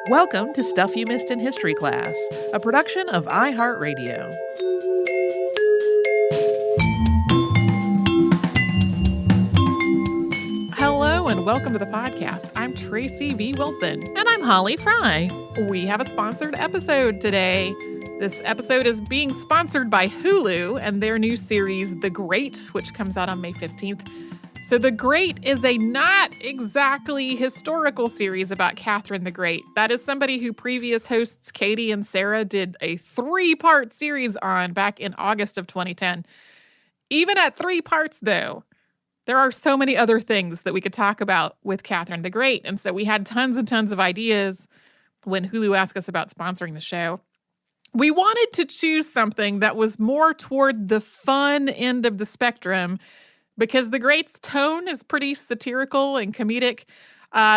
Welcome to Stuff You Missed in History Class, a production of iHeartRadio. Hello and welcome to the podcast. I'm Tracy V. Wilson. And I'm Holly Fry. We have a sponsored episode today. This episode is being sponsored by Hulu and their new series, The Great, which comes out on May 15th. So The Great is a not exactly historical series about Catherine the Great. That is somebody who previous hosts Katie and Sarah did a 3-part series on back in August of 2010. Even at 3 parts, though, there are so many other things that we could talk about with Catherine the Great. And so we had tons and tons of ideas when Hulu asked us about sponsoring the show. We wanted to choose something that was more toward the fun end of the spectrum because The Great's tone is pretty satirical and comedic.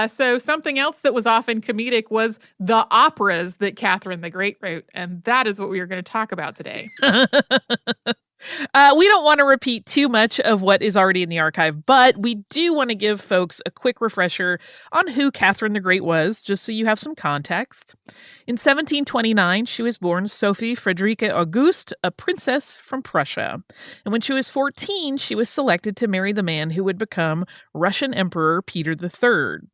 So something else that was often comedic was the operas that Catherine the Great wrote. And that is what we are going to talk about today. We don't want to repeat too much of what is already in the archive, but we do want to give folks a quick refresher on who Catherine the Great was, just so you have some context. In 1729, she was born Sophie Friederike Auguste, a princess from Prussia. And when she was 14, she was selected to marry the man who would become Russian Emperor Peter III.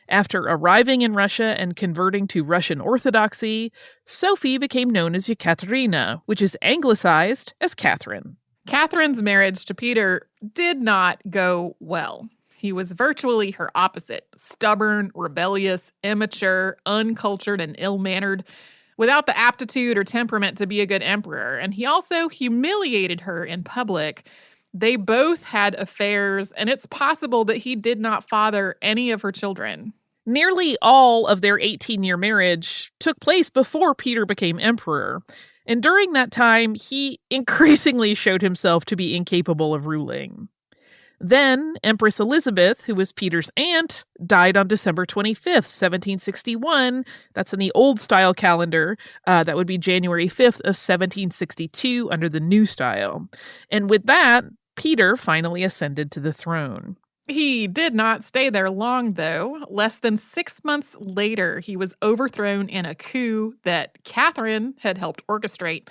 After arriving in Russia and converting to Russian Orthodoxy, Sophie became known as Yekaterina, which is anglicized as Catherine. Catherine's marriage to Peter did not go well. He was virtually her opposite, stubborn, rebellious, immature, uncultured, and ill-mannered, without the aptitude or temperament to be a good emperor. And he also humiliated her in public. They both had affairs, and it's possible that he did not father any of her children. Nearly all of their 18-year marriage took place before Peter became emperor. And during that time, he increasingly showed himself to be incapable of ruling. Then, Empress Elizabeth, who was Peter's aunt, died on December 25th, 1761. That's in the old-style calendar. That would be January 5th of 1762 under the new style. And with that, Peter finally ascended to the throne. He did not stay there long, though. Less than 6 months later, he was overthrown in a coup that Catherine had helped orchestrate,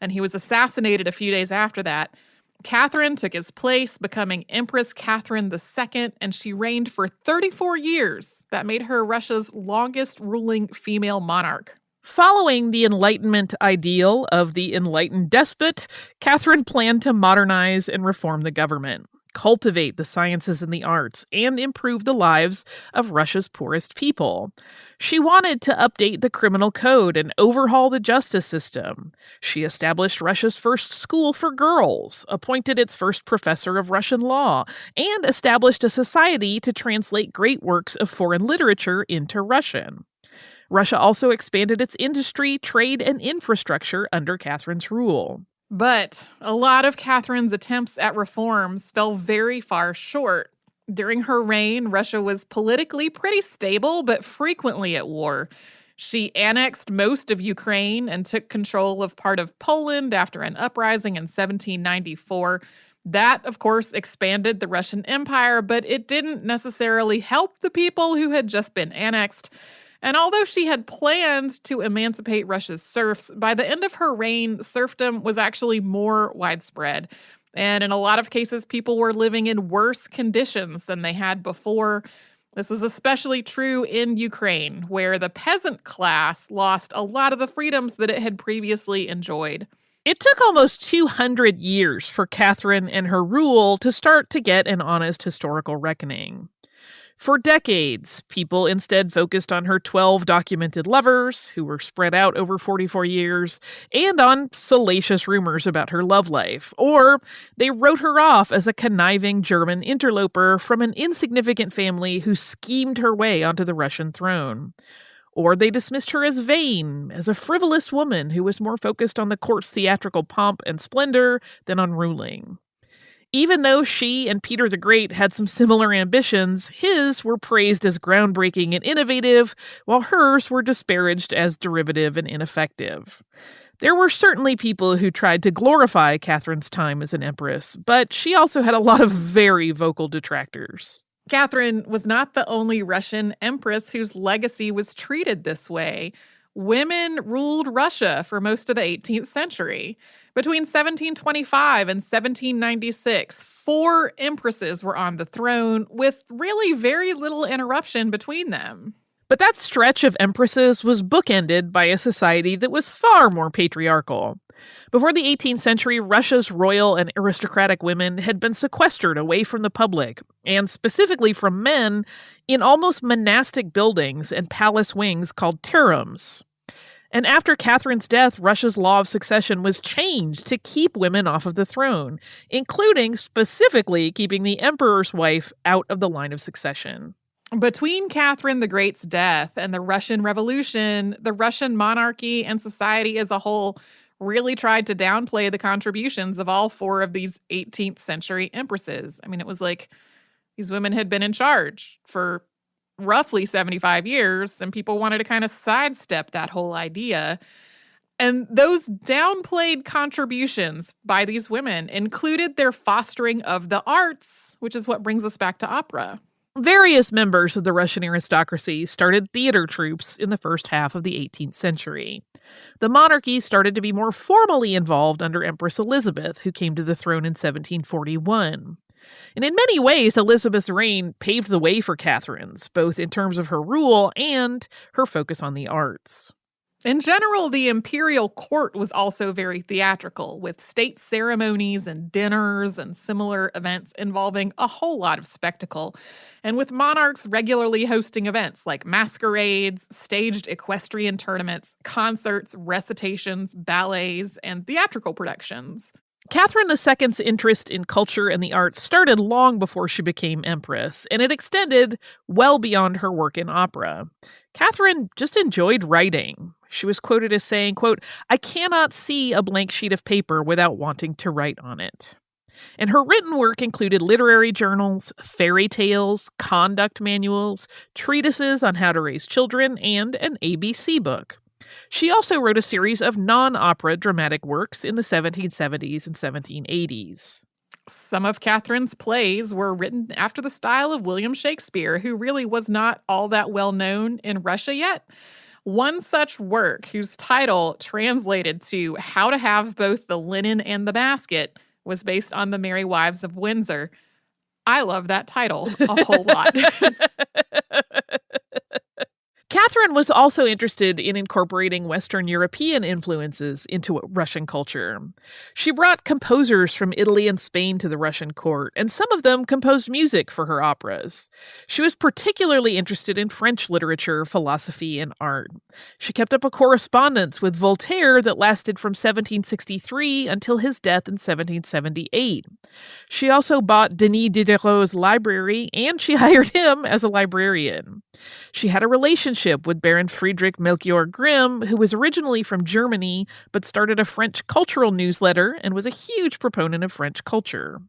and he was assassinated a few days after that. Catherine took his place, becoming Empress Catherine II, and she reigned for 34 years. That made her Russia's longest ruling female monarch. Following the Enlightenment ideal of the enlightened despot, Catherine planned to modernize and reform the government, cultivate the sciences and the arts, and improve the lives of Russia's poorest people. She wanted to update the criminal code and overhaul the justice system. She established Russia's first school for girls, appointed its first professor of Russian law, and established a society to translate great works of foreign literature into Russian. Russia also expanded its industry, trade, and infrastructure under Catherine's rule. But a lot of Catherine's attempts at reforms fell very far short. During her reign, Russia was politically pretty stable, but frequently at war. She annexed most of Ukraine and took control of part of Poland after an uprising in 1794. That, of course, expanded the Russian Empire, but it didn't necessarily help the people who had just been annexed. And although she had planned to emancipate Russia's serfs, by the end of her reign, serfdom was actually more widespread. And in a lot of cases, people were living in worse conditions than they had before. This was especially true in Ukraine, where the peasant class lost a lot of the freedoms that it had previously enjoyed. It took almost 200 years for Catherine and her rule to start to get an honest historical reckoning. For decades, people instead focused on her 12 documented lovers, who were spread out over 44 years, and on salacious rumors about her love life. Or they wrote her off as a conniving German interloper from an insignificant family who schemed her way onto the Russian throne. Or they dismissed her as vain, as a frivolous woman who was more focused on the court's theatrical pomp and splendor than on ruling. Even though she and Peter the Great had some similar ambitions, his were praised as groundbreaking and innovative, while hers were disparaged as derivative and ineffective. There were certainly people who tried to glorify Catherine's time as an empress, but she also had a lot of very vocal detractors. Catherine was not the only Russian empress whose legacy was treated this way. Women ruled Russia for most of the 18th century. Between 1725 and 1796, 4 empresses were on the throne, with really very little interruption between them. But that stretch of empresses was bookended by a society that was far more patriarchal. Before the 18th century, Russia's royal and aristocratic women had been sequestered away from the public, and specifically from men, in almost monastic buildings and palace wings called harems. And after Catherine's death, Russia's law of succession was changed to keep women off of the throne, including specifically keeping the emperor's wife out of the line of succession. Between Catherine the Great's death and the Russian Revolution, the Russian monarchy and society as a whole really tried to downplay the contributions of all 4 of these 18th century empresses. I mean, it was like these women had been in charge for roughly 75 years, and people wanted to kind of sidestep that whole idea. And those downplayed contributions by these women included their fostering of the arts, which is what brings us back to opera. Various members of the Russian aristocracy started theater troupes in the first half of the 18th century. The monarchy started to be more formally involved under Empress Elizabeth, who came to the throne in 1741. And in many ways, Elizabeth's reign paved the way for Catherine's, both in terms of her rule and her focus on the arts. In general, the imperial court was also very theatrical, with state ceremonies and dinners and similar events involving a whole lot of spectacle, and with monarchs regularly hosting events like masquerades, staged equestrian tournaments, concerts, recitations, ballets, and theatrical productions. Catherine II's interest in culture and the arts started long before she became empress, and it extended well beyond her work in opera. Catherine just enjoyed writing. She was quoted as saying, quote, "I cannot see a blank sheet of paper without wanting to write on it." And her written work included literary journals, fairy tales, conduct manuals, treatises on how to raise children, and an ABC book. She also wrote a series of non-opera dramatic works in the 1770s and 1780s. Some of Catherine's plays were written after the style of William Shakespeare, who really was not all that well known in Russia yet. One such work, whose title translated to How to Have Both the Linen and the Basket, was based on the Merry Wives of Windsor. I love that title a whole lot. Catherine was also interested in incorporating Western European influences into Russian culture. She brought composers from Italy and Spain to the Russian court, and some of them composed music for her operas. She was particularly interested in French literature, philosophy, and art. She kept up a correspondence with Voltaire that lasted from 1763 until his death in 1778. She also bought Denis Diderot's library, and she hired him as a librarian. She had a relationship with Baron Friedrich Melchior Grimm, who was originally from Germany, but started a French cultural newsletter and was a huge proponent of French culture.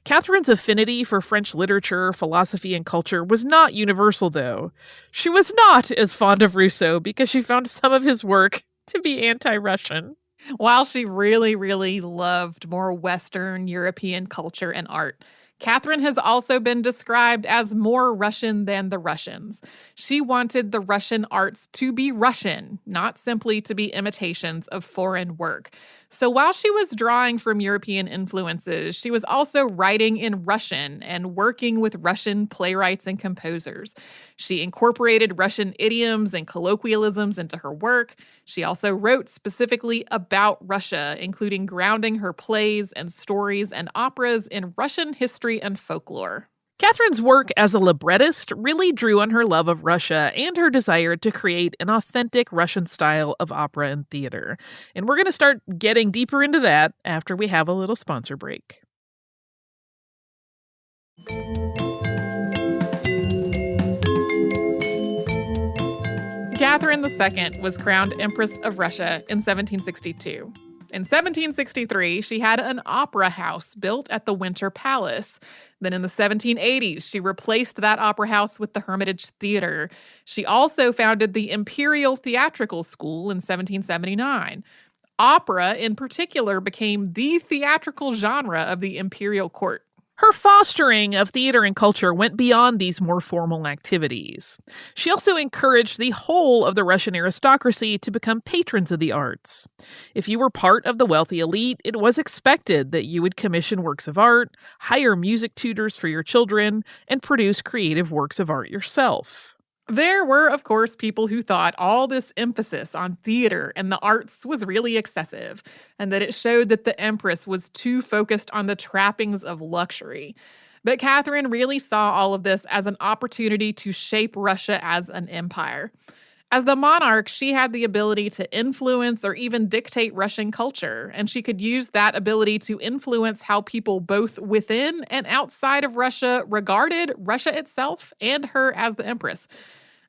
Catherine's affinity for French literature, philosophy, and culture was not universal, though. She was not as fond of Rousseau because she found some of his work to be anti-Russian. While she really, really loved more Western European culture and art, Catherine has also been described as more Russian than the Russians. She wanted the Russian arts to be Russian, not simply to be imitations of foreign work. So while she was drawing from European influences, she was also writing in Russian and working with Russian playwrights and composers. She incorporated Russian idioms and colloquialisms into her work. She also wrote specifically about Russia, including grounding her plays and stories and operas in Russian history and folklore. Catherine's work as a librettist really drew on her love of Russia and her desire to create an authentic Russian style of opera and theater. And we're going to start getting deeper into that after we have a little sponsor break. Catherine II was crowned Empress of Russia in 1762. In 1763, she had an opera house built at the Winter Palace. Then in the 1780s, she replaced that opera house with the Hermitage Theater. She also founded the Imperial Theatrical School in 1779. Opera, in particular, became the theatrical genre of the imperial court. Her fostering of theater and culture went beyond these more formal activities. She also encouraged the whole of the Russian aristocracy to become patrons of the arts. If you were part of the wealthy elite, it was expected that you would commission works of art, hire music tutors for your children, and produce creative works of art yourself. There were, of course, people who thought all this emphasis on theater and the arts was really excessive, and that it showed that the Empress was too focused on the trappings of luxury. But Catherine really saw all of this as an opportunity to shape Russia as an empire. As the monarch, she had the ability to influence or even dictate Russian culture, and she could use that ability to influence how people both within and outside of Russia regarded Russia itself and her as the Empress.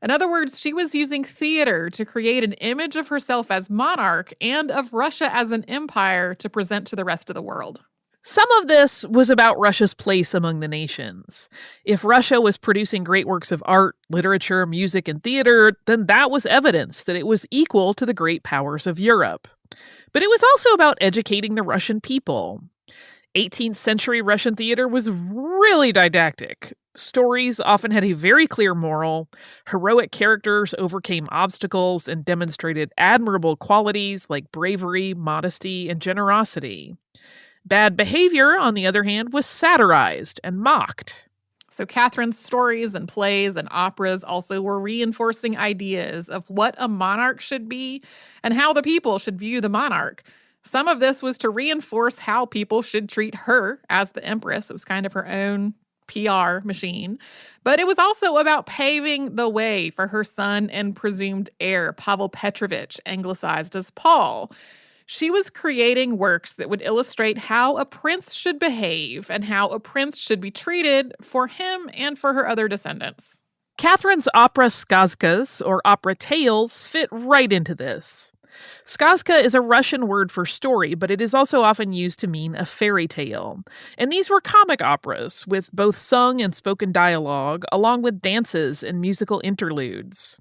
In other words, she was using theater to create an image of herself as monarch and of Russia as an empire to present to the rest of the world. Some of this was about Russia's place among the nations. If Russia was producing great works of art, literature, music, and theater, then that was evidence that it was equal to the great powers of Europe. But it was also about educating the Russian people. 18th century Russian theater was really didactic. Stories often had a very clear moral. Heroic characters overcame obstacles and demonstrated admirable qualities like bravery, modesty, and generosity. Bad behavior, on the other hand, was satirized and mocked. So Catherine's stories and plays and operas also were reinforcing ideas of what a monarch should be and how the people should view the monarch. Some of this was to reinforce how people should treat her as the Empress. It was kind of her own PR machine. But it was also about paving the way for her son and presumed heir, Pavel Petrovich, anglicized as Paul. She was creating works that would illustrate how a prince should behave and how a prince should be treated for him and for her other descendants. Catherine's opera skazkas, or opera tales, fit right into this. Skazka is a Russian word for story, but it is also often used to mean a fairy tale. And these were comic operas, with both sung and spoken dialogue, along with dances and musical interludes.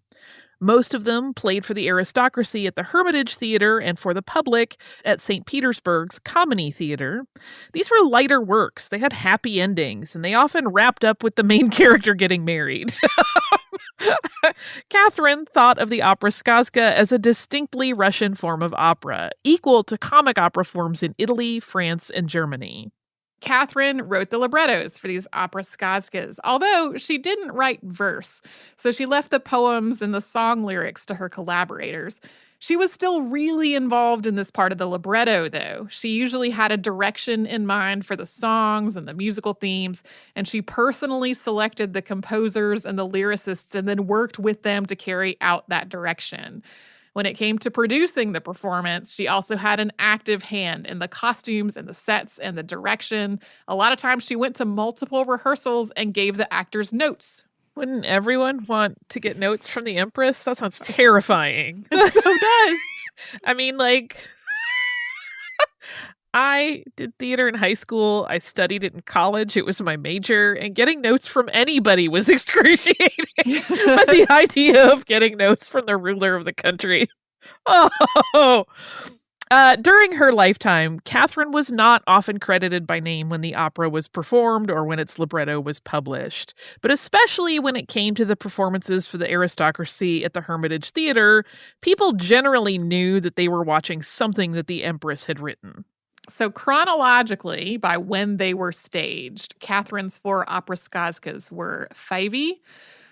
Most of them played for the aristocracy at the Hermitage Theater and for the public at St. Petersburg's Comedy Theater. These were lighter works. They had happy endings, and they often wrapped up with the main character getting married. Catherine thought of the opera skazka as a distinctly Russian form of opera, equal to comic opera forms in Italy, France, and Germany. Catherine wrote the librettos for these opera skazkas, although she didn't write verse, so she left the poems and the song lyrics to her collaborators. She was still really involved in this part of the libretto, though. She usually had a direction in mind for the songs and the musical themes, and she personally selected the composers and the lyricists and then worked with them to carry out that direction. When it came to producing the performance, she also had an active hand in the costumes and the sets and the direction. A lot of times she went to multiple rehearsals and gave the actors notes. Wouldn't everyone want to get notes from the Empress? That sounds terrifying. It so does. I mean, I did theater in high school. I studied it in college. It was my major. And getting notes from anybody was excruciating. But the idea of getting notes from the ruler of the country. Oh! During her lifetime, Catherine was not often credited by name when the opera was performed or when its libretto was published. But especially when it came to the performances for the aristocracy at the Hermitage Theater, people generally knew that they were watching something that the Empress had written. So chronologically, by when they were staged, Catherine's 4 opera skazkas were Fyvie,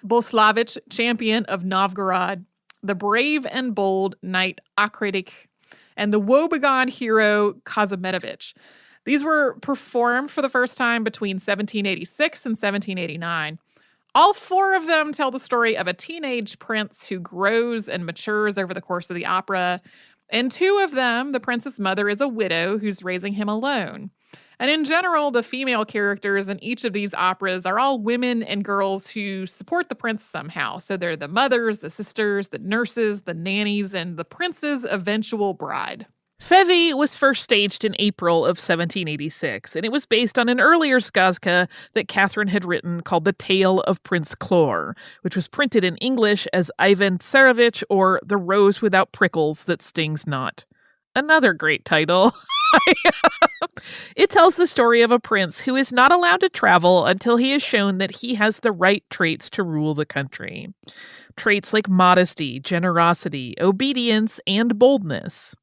Boleslavich, Champion of Novgorod, The Brave and Bold Knight Akredik, and The Woebegone Hero Kazimedovich. These were performed for the first time between 1786 and 1789. All 4 of them tell the story of a teenage prince who grows and matures over the course of the opera. And 2 of them, the prince's mother is a widow who's raising him alone. And in general, the female characters in each of these operas are all women and girls who support the prince somehow. So they're the mothers, the sisters, the nurses, the nannies, and the prince's eventual bride. Fyvie was first staged in April of 1786, and it was based on an earlier skazka that Catherine had written called The Tale of Prince Chlor, which was printed in English as Ivan Tsarevich or The Rose Without Prickles That Stings Not. Another great title. It tells the story of a prince who is not allowed to travel until he has shown that he has the right traits to rule the country. Traits like modesty, generosity, obedience, and boldness.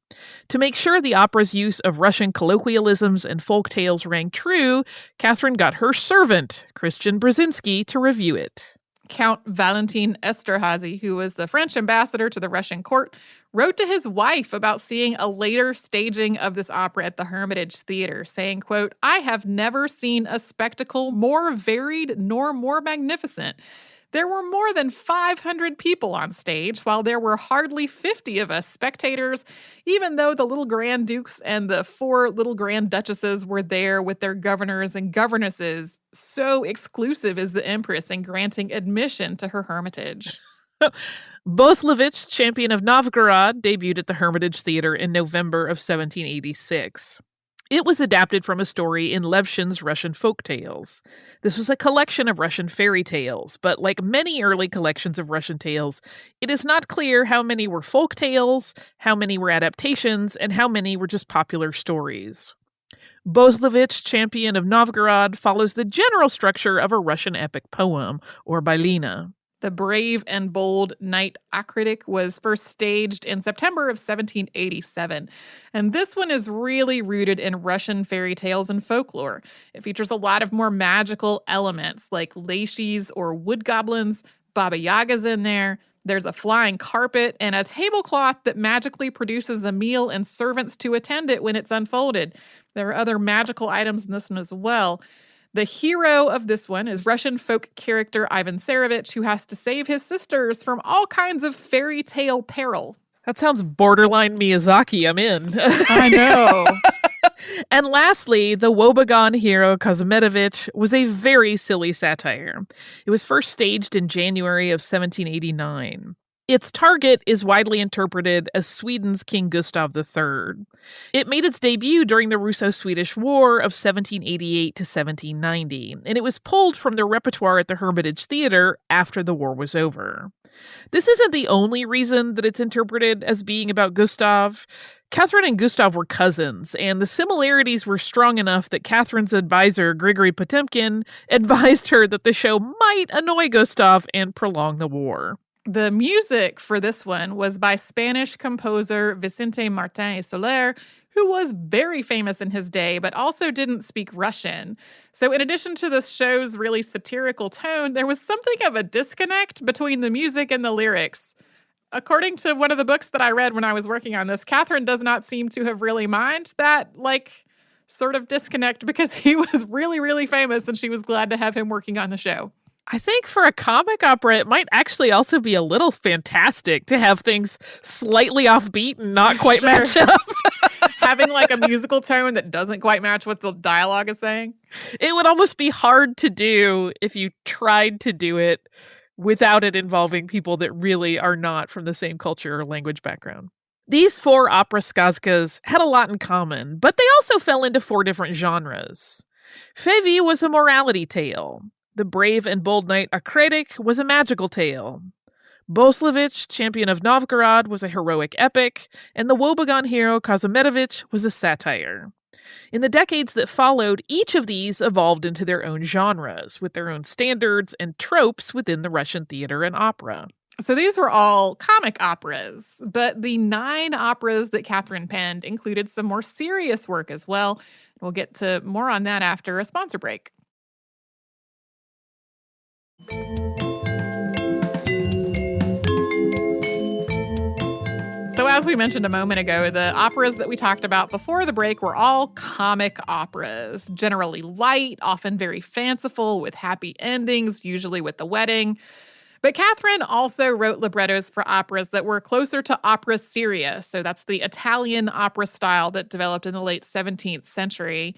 To make sure the opera's use of Russian colloquialisms and folk tales rang true, Catherine got her servant, Christian Brzezinski, to review it. Count Valentin Esterhazy, who was the French ambassador to the Russian court, wrote to his wife about seeing a later staging of this opera at the Hermitage Theater, saying, quote, "I have never seen a spectacle more varied nor more magnificent. There were more than 500 people on stage, while there were hardly 50 of us spectators, even though the little Grand Dukes and the 4 little Grand Duchesses were there with their governors and governesses. So exclusive is the Empress in granting admission to her hermitage." Boslevich, champion of Novgorod, debuted at the Hermitage Theater in November of 1786. It was adapted from a story in Levshin's Russian folk tales. This was a collection of Russian fairy tales, but like many early collections of Russian tales, it is not clear how many were folk tales, how many were adaptations, and how many were just popular stories. Boslevich, champion of Novgorod, follows the general structure of a Russian epic poem, or bailina. The Brave and Bold Knight Acritic was first staged in September of 1787, and this one is really rooted in Russian fairy tales and folklore. It features a lot of more magical elements like lachies or wood goblins, Baba Yaga's in there. There's a flying carpet and a tablecloth that magically produces a meal and servants to attend it when it's unfolded. There are other magical items in this one as well. The hero of this one is Russian folk character Ivan Tsarevich, who has to save his sisters from all kinds of fairy tale peril. That sounds borderline Miyazaki. I'm in. I know. And lastly, the woebegone hero Kazimierovich was a very silly satire. It was first staged in January of 1789. Its target is widely interpreted as Sweden's King Gustav III. It made its debut during the Russo-Swedish War of 1788 to 1790, and it was pulled from the repertoire at the Hermitage Theater after the war was over. This isn't the only reason that it's interpreted as being about Gustav. Catherine and Gustav were cousins, and the similarities were strong enough that Catherine's advisor, Grigory Potemkin, advised her that the show might annoy Gustav and prolong the war. The music for this one was by Spanish composer Vicente Martin Soler, who was very famous in his day, but also didn't speak Russian. So in addition to the show's really satirical tone, there was something of a disconnect between the music and the lyrics. According to one of the books that I read when I was working on this, Catherine does not seem to have really minded that, sort of disconnect because he was really, really famous and she was glad to have him working on the show. I think for a comic opera, it might actually also be a little fantastic to have things slightly offbeat and not quite match up. Having a musical tone that doesn't quite match what the dialogue is saying. It would almost be hard to do if you tried to do it without it involving people that really are not from the same culture or language background. These 4 opera skazkas had a lot in common, but they also fell into 4 different genres. Fevi was a morality tale. The Brave and Bold Knight Acritic was a magical tale. Boslevich, champion of Novgorod, was a heroic epic, and the woebegone hero Kazimierovich was a satire. In the decades that followed, each of these evolved into their own genres, with their own standards and tropes within the Russian theater and opera. So these were all comic operas, but the 9 operas that Catherine penned included some more serious work as well. We'll get to more on that after a sponsor break. So as we mentioned a moment ago, the operas that we talked about before the break were all comic operas, generally light, often very fanciful, with happy endings, usually with the wedding. But Catherine also wrote librettos for operas that were closer to opera seria, so that's the Italian opera style that developed in the late 17th century.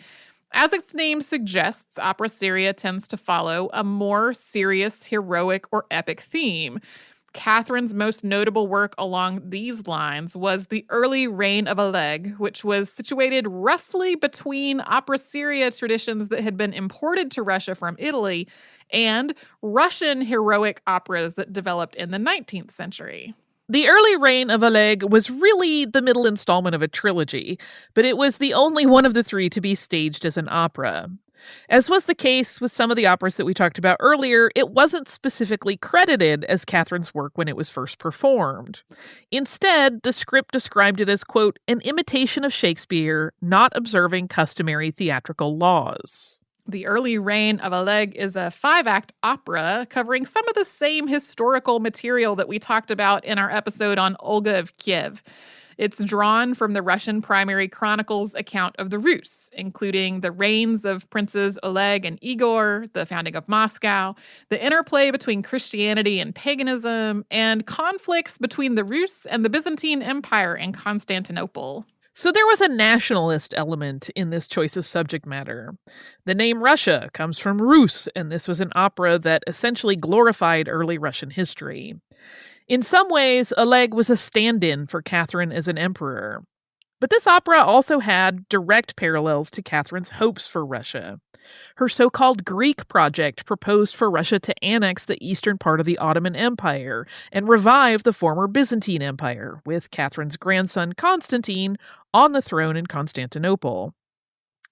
As its name suggests, opera seria tends to follow a more serious, heroic, or epic theme. Catherine's most notable work along these lines was the early Reign of Oleg, which was situated roughly between opera seria traditions that had been imported to Russia from Italy and Russian heroic operas that developed in the 19th century. The early reign of Oleg was really the middle installment of a trilogy, but it was the only one of the three to be staged as an opera. As was the case with some of the operas that we talked about earlier, it wasn't specifically credited as Catherine's work when it was first performed. Instead, the script described it as, quote, an imitation of Shakespeare, not observing customary theatrical laws. The early reign of Oleg is a 5-act opera covering some of the same historical material that we talked about in our episode on Olga of Kiev. It's drawn from the Russian Primary Chronicles account of the Rus, including the reigns of princes Oleg and Igor, the founding of Moscow, the interplay between Christianity and paganism, and conflicts between the Rus and the Byzantine Empire and Constantinople. So there was a nationalist element in this choice of subject matter. The name Russia comes from Rus, and this was an opera that essentially glorified early Russian history. In some ways, Oleg was a stand-in for Catherine as an emperor. But this opera also had direct parallels to Catherine's hopes for Russia. Her so-called Greek project proposed for Russia to annex the eastern part of the Ottoman Empire and revive the former Byzantine Empire, with Catherine's grandson Constantine on the throne in Constantinople.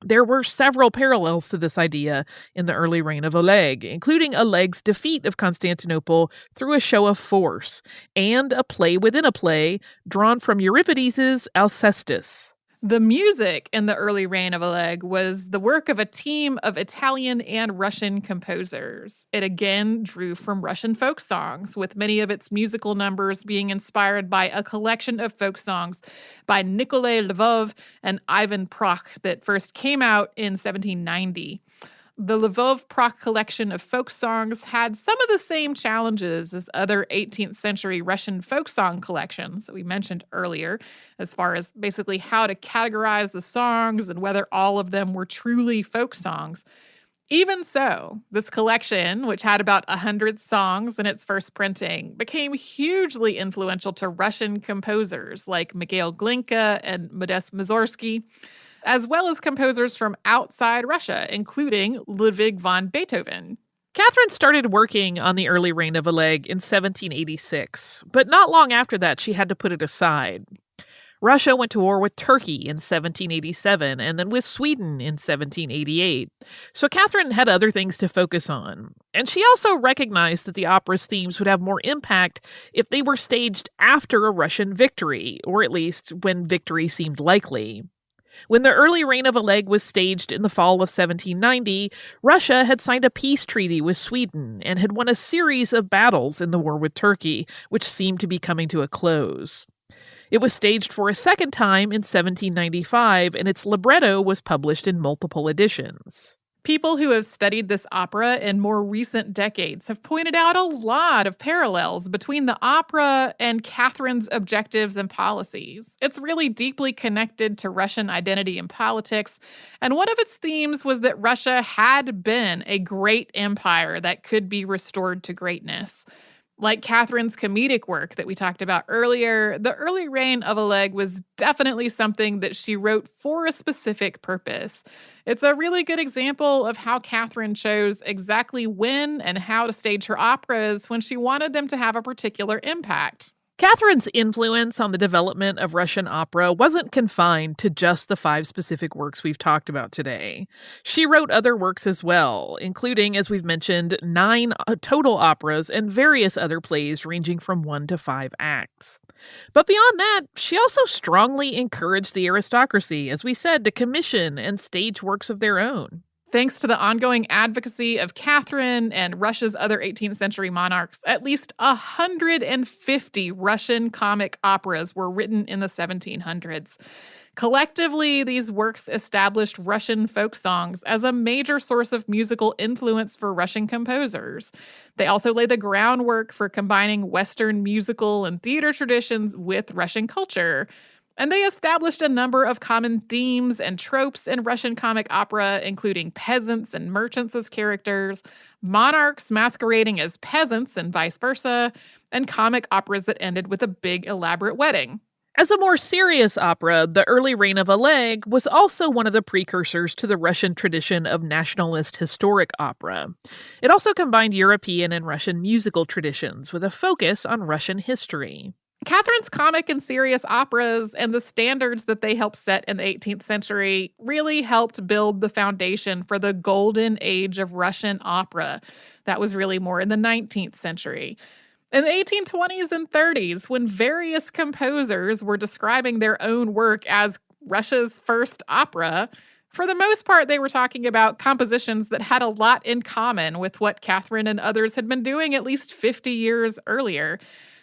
There were several parallels to this idea in the early reign of Oleg, including Oleg's defeat of Constantinople through a show of force, and a play within a play drawn from Euripides' Alcestis. The music in the early reign of Oleg was the work of a team of Italian and Russian composers. It again drew from Russian folk songs, with many of its musical numbers being inspired by a collection of folk songs by Nikolai Lvov and Ivan Proch that first came out in 1790. The Lvov-Proch collection of folk songs had some of the same challenges as other 18th century Russian folk song collections that we mentioned earlier, as far as basically how to categorize the songs and whether all of them were truly folk songs. Even so, this collection, which had about 100 songs in its first printing, became hugely influential to Russian composers like Mikhail Glinka and Modest Mussorgsky, as well as composers from outside Russia, including Ludwig van Beethoven. Catherine started working on the early reign of Oleg in 1786, but not long after that she had to put it aside. Russia went to war with Turkey in 1787 and then with Sweden in 1788. So Catherine had other things to focus on. And she also recognized that the opera's themes would have more impact if they were staged after a Russian victory, or at least when victory seemed likely. When the early reign of Oleg was staged in the fall of 1790, Russia had signed a peace treaty with Sweden and had won a series of battles in the war with Turkey, which seemed to be coming to a close. It was staged for a second time in 1795, and its libretto was published in multiple editions. People who have studied this opera in more recent decades have pointed out a lot of parallels between the opera and Catherine's objectives and policies. It's really deeply connected to Russian identity and politics, and one of its themes was that Russia had been a great empire that could be restored to greatness. Like Catherine's comedic work that we talked about earlier, the early reign of Oleg was definitely something that she wrote for a specific purpose. It's a really good example of how Catherine chose exactly when and how to stage her operas when she wanted them to have a particular impact. Catherine's influence on the development of Russian opera wasn't confined to just the 5 specific works we've talked about today. She wrote other works as well, including, as we've mentioned, 9 total operas and various other plays ranging from 1 to 5 acts. But beyond that, she also strongly encouraged the aristocracy, as we said, to commission and stage works of their own. Thanks to the ongoing advocacy of Catherine and Russia's other 18th century monarchs, at least 150 Russian comic operas were written in the 1700s. Collectively, these works established Russian folk songs as a major source of musical influence for Russian composers. They also lay the groundwork for combining Western musical and theater traditions with Russian culture. And they established a number of common themes and tropes in Russian comic opera, including peasants and merchants as characters, monarchs masquerading as peasants and vice versa, and comic operas that ended with a big elaborate wedding. As a more serious opera, the early reign of Oleg was also one of the precursors to the Russian tradition of nationalist historic opera. It also combined European and Russian musical traditions with a focus on Russian history. Catherine's comic and serious operas and the standards that they helped set in the 18th century really helped build the foundation for the golden age of Russian opera. That was really more in the 19th century. In the 1820s and 30s, when various composers were describing their own work as Russia's first opera, for the most part, they were talking about compositions that had a lot in common with what Catherine and others had been doing at least 50 years earlier.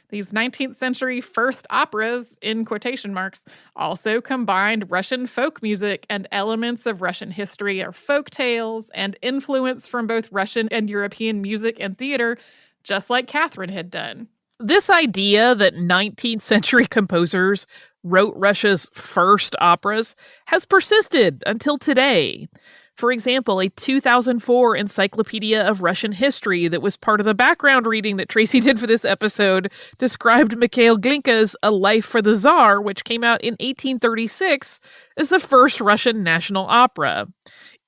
These 19th century first operas, in quotation marks, also combined Russian folk music and elements of Russian history or folk tales and influence from both Russian and European music and theater, just like Catherine had done. This idea that 19th century composers wrote Russia's first operas has persisted until today. For example, a 2004 Encyclopedia of Russian History that was part of the background reading that Tracy did for this episode described Mikhail Glinka's A Life for the Tsar, which came out in 1836, as the first Russian national opera.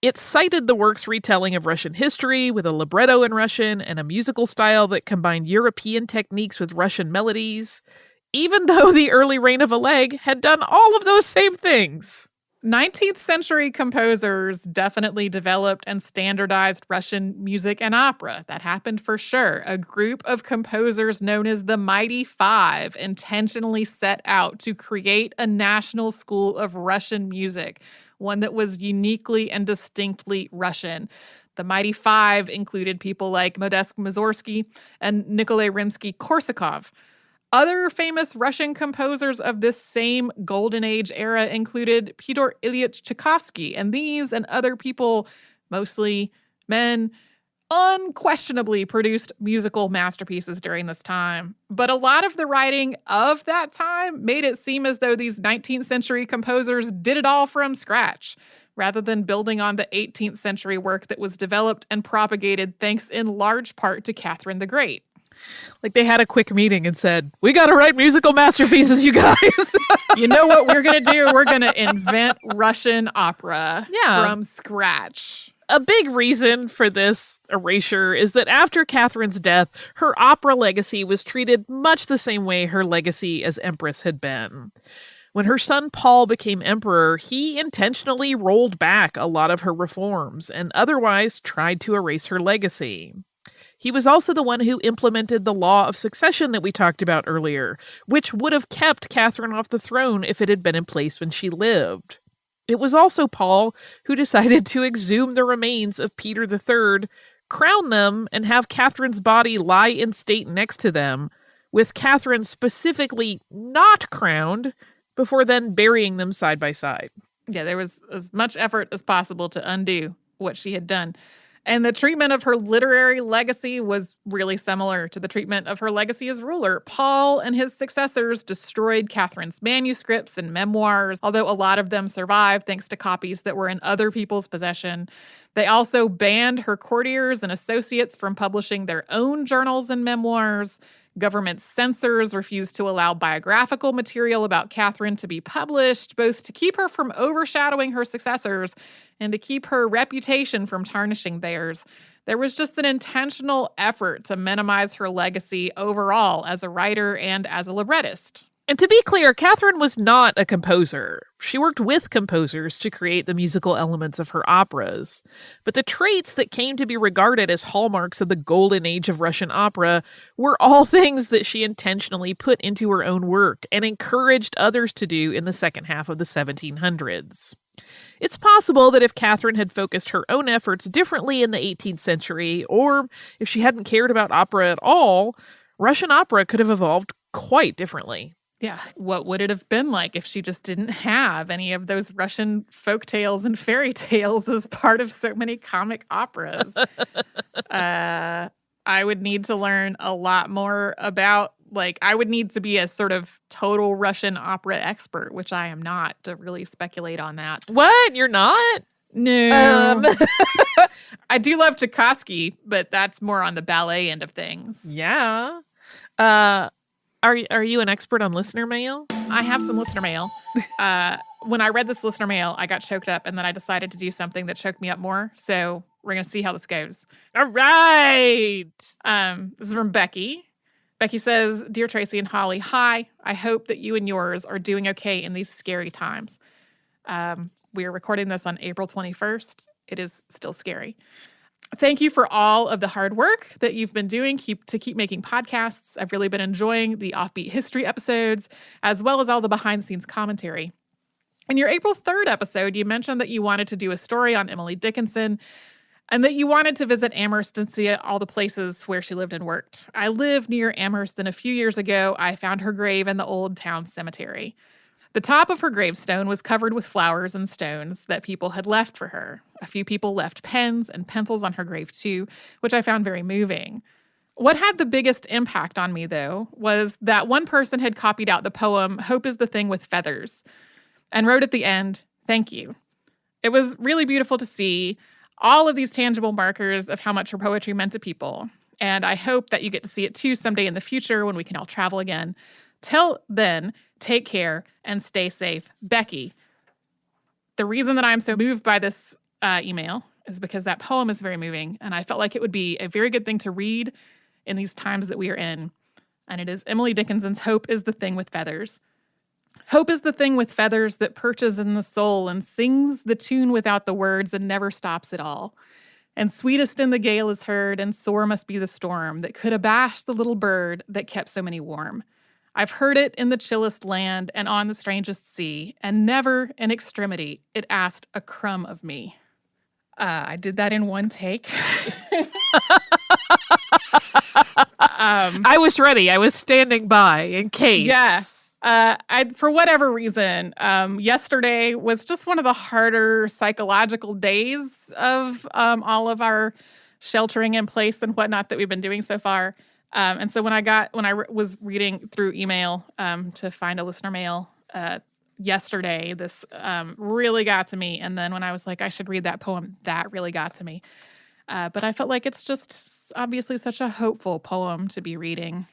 It cited the work's retelling of Russian history with a libretto in Russian and a musical style that combined European techniques with Russian melodies, even though the early reign of Oleg had done all of those same things. 19th century composers definitely developed and standardized Russian music and opera. That happened for sure. A group of composers known as the Mighty Five intentionally set out to create a national school of Russian music, one that was uniquely and distinctly Russian. The Mighty Five included people like Modest Mussorgsky and Nikolai Rimsky-Korsakov. Other famous Russian composers of this same Golden Age era included Pyotr Ilyich Tchaikovsky, and these and other people, mostly men, unquestionably produced musical masterpieces during this time. But a lot of the writing of that time made it seem as though these 19th century composers did it all from scratch, rather than building on the 18th century work that was developed and propagated thanks in large part to Catherine the Great. Like they had a quick meeting and said, we got to write musical masterpieces, you guys. You know what we're going to do? We're going to invent Russian opera from scratch. A big reason for this erasure is that after Catherine's death, her opera legacy was treated much the same way her legacy as empress had been. When her son Paul became emperor, he intentionally rolled back a lot of her reforms and otherwise tried to erase her legacy. He was also the one who implemented the law of succession that we talked about earlier, which would have kept Catherine off the throne if it had been in place when she lived. It was also Paul who decided to exhume the remains of Peter III, crown them, and have Catherine's body lie in state next to them, with Catherine specifically not crowned, before then burying them side by side. Yeah, there was as much effort as possible to undo what she had done. And the treatment of her literary legacy was really similar to the treatment of her legacy as ruler. Paul and his successors destroyed Catherine's manuscripts and memoirs, although a lot of them survived thanks to copies that were in other people's possession. They also banned her courtiers and associates from publishing their own journals and memoirs. Government censors refused to allow biographical material about Catherine to be published, both to keep her from overshadowing her successors and to keep her reputation from tarnishing theirs. There was just an intentional effort to minimize her legacy overall as a writer and as a librettist. And to be clear, Catherine was not a composer. She worked with composers to create the musical elements of her operas. But the traits that came to be regarded as hallmarks of the golden age of Russian opera were all things that she intentionally put into her own work and encouraged others to do in the second half of the 1700s. It's possible that if Catherine had focused her own efforts differently in the 18th century, or if she hadn't cared about opera at all, Russian opera could have evolved quite differently. Yeah, what would it have been like if she just didn't have any of those Russian folk tales and fairy tales as part of so many comic operas? I would need to learn a lot more about, I would need to be a sort of total Russian opera expert, which I am not, to really speculate on that. What? You're not? No. I do love Tchaikovsky, but that's more on the ballet end of things. Yeah. Are you an expert on listener mail? I have some listener mail. When I read this listener mail, I got choked up, and then I decided to do something that choked me up more. So we're going to see how this goes. All right. This is from Becky. Becky says, Dear Tracy and Holly, hi. I hope that you and yours are doing okay in these scary times. We are recording this on April 21st. It is still scary. Thank you for all of the hard work that you've been doing to keep making podcasts. I've really been enjoying the offbeat history episodes, as well as all the behind-the-scenes commentary. In your April 3rd episode, you mentioned that you wanted to do a story on Emily Dickinson and that you wanted to visit Amherst and see all the places where she lived and worked. I live near Amherst, and a few years ago, I found her grave in the Old Town Cemetery. The top of her gravestone was covered with flowers and stones that people had left for her. A few people left pens and pencils on her grave too, which I found very moving. What had the biggest impact on me, though, was that one person had copied out the poem, Hope is the Thing with Feathers, and wrote at the end, thank you. It was really beautiful to see all of these tangible markers of how much her poetry meant to people. And I hope that you get to see it too someday in the future when we can all travel again. Till then, take care and stay safe. Becky. The reason that I'm so moved by this email is because that poem is very moving, and I felt like it would be a very good thing to read in these times that we are in. And it is Emily Dickinson's Hope is the Thing with Feathers. Hope is the thing with feathers that perches in the soul and sings the tune without the words and never stops at all. And sweetest in the gale is heard, and sore must be the storm that could abash the little bird that kept so many warm. I've heard it in the chillest land and on the strangest sea, and never in extremity it asked a crumb of me. I did that in one take. I was ready. I was standing by in case. Yeah. For whatever reason, yesterday was just one of the harder psychological days of all of our sheltering in place and whatnot that we've been doing so far. And so when I was reading through email to find a listener mail yesterday, this really got to me. And then when I was like, I should read that poem, that really got to me. But I felt like it's just obviously such a hopeful poem to be reading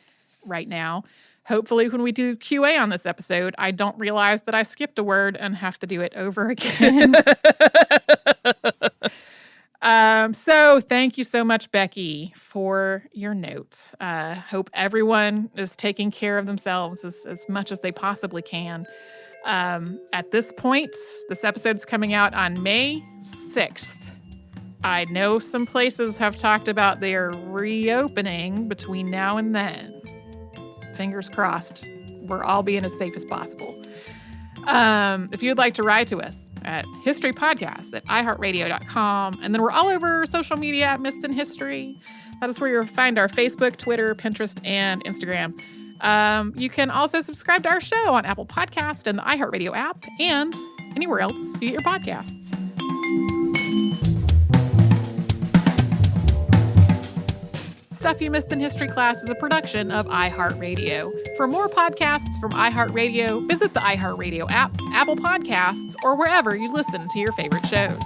right now. Hopefully, when we do QA on this episode, I don't realize that I skipped a word and have to do it over again. So thank you so much, Becky, for your note. Hope everyone is taking care of themselves as much as they possibly can. At this point, this episode's coming out on May 6th. I know some places have talked about their reopening between now and then. Fingers crossed, we're all being as safe as possible. If you'd like to write to us at historypodcast@iHeartRadio.com, and then we're all over social media at Missed in History. That is where you'll find our Facebook, Twitter, Pinterest, and Instagram. You can also subscribe to our show on Apple Podcast and the iHeartRadio app, and anywhere else you get your podcasts. Stuff You Missed in History Class is a production of iHeartRadio. For more podcasts from iHeartRadio, visit the iHeartRadio app, Apple Podcasts, or wherever you listen to your favorite shows.